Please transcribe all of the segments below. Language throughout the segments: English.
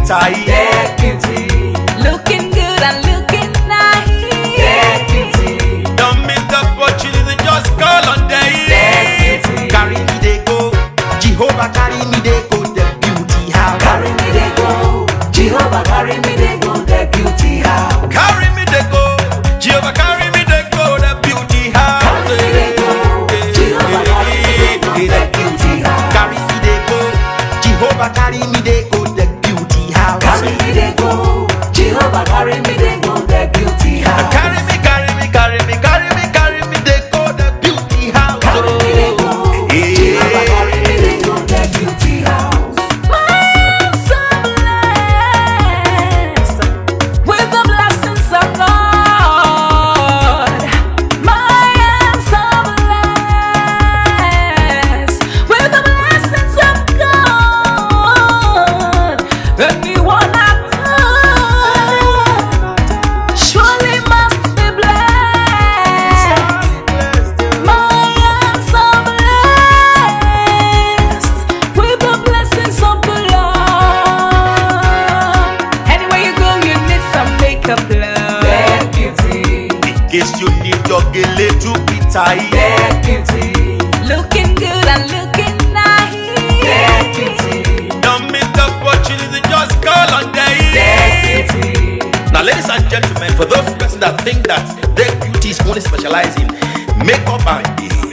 tight. They're beauty. Looking good and looking nice. They're beauty. Don't miss the opportunity, just call on them. They're beauty. Carry me they go, Jehovah carry me they go, the beauty house. Carry me they go, Jehovah carry me they go, the beauty house. Carry me they go, Jehovah carry me they go, the beauty house. Carry me they go, Jehovah carry me they go, the beauty house. Carry me they go, Jehovah carry me they go, the beauty house. Carry me they go, Jehovah carry me they go, the beauty house. Carry me, carry me, carry me, carry me, carry me they go, the beauty house. Carry me they go, Jehovah carry me they go, the beauty house. My hands are blessed with the blessings of God. My hands are blessed with the blessings of God. Anyone I've touched surely must be blessed. My hands are blessed with the blessings of the Lord. Anywhere you go, you need some makeup, love. They're beauty. In case you need your gele to be tight. They're beauty. Looking good and looking nice. They're beauty. Don't miss the opportunity, just call on them. They're beauty. Now, ladies and gentlemen, for those persons that think that their beauty is only specialized in makeup and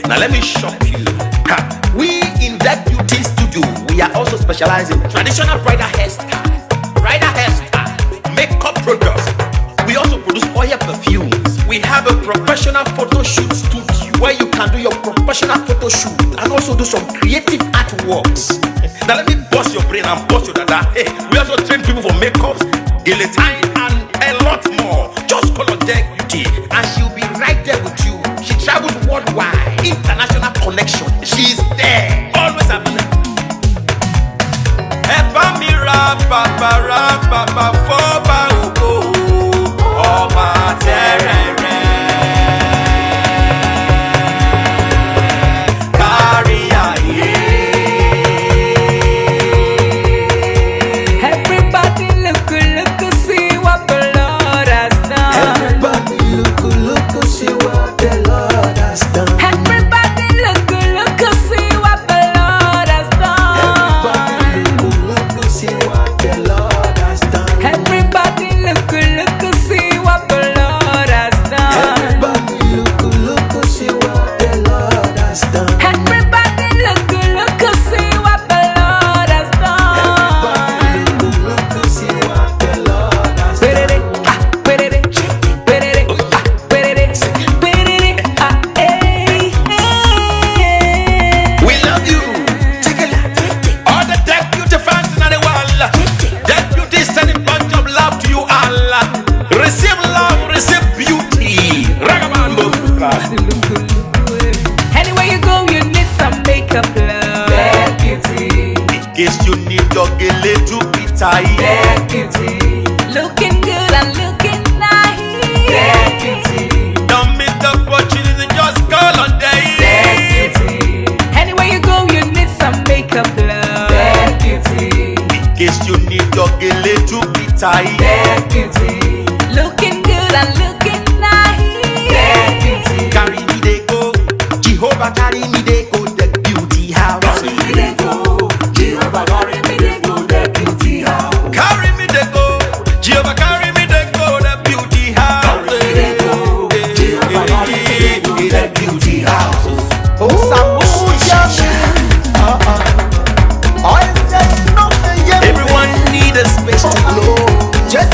now let me shock you. Ha. We in that beauty studio, we are also specialized in traditional bridal hairstyle, makeup products. We also produce oil perfumes. We have a professional photo shoot studio where you can do your professional photo shoot and also do some creative artworks. Now let me bust your brain and bust your dada. Hey, we also train people for makeups, gele time, and a lot more. Just call on Deck Beauty and she'll be right there with you. She travels worldwide, international connection. She's there, always available. Epa mi ra papa foba ugo, ọba terere. Kárí ayé. Everybody look, see what the Lord has done. Everybody look, see what the Lord has done. Everybody look, see what the Lord has done. Everybody look, see what the Lord has done. Everybody look, see what the Lord has done. Everybody look, see what the Lord has done. Everybody look, see what the Lord has done. Everybody look, see what the Lord has done. We love you. All the Deck Beauty fans in the world. Deck Beauty is sending bunch of love to you all. Receive love, receive beauty. Ragamambo. Anywhere you go, you need some makeup, love. They're beauty. In case you need your gele to be tight. They're beauty. Looking good and looking nice. They're beauty. Don't miss the opportunity, just call on them. They're beauty. Anywhere you go, you need some makeup, love. They're beauty. In case you need your gele to be tight. They're beauty. Looking good and looking nice. They're beauty. Carry me they go, Jehovah carry me they go, the beauty house. Carry me they go, Jehovah carry me they go, the beauty house. Carry me they go, Jehovah carry me they go, the beauty house. Carry me they go, Jehovah carry me they go, the beauty house. Everyone need a space to glow. Jesus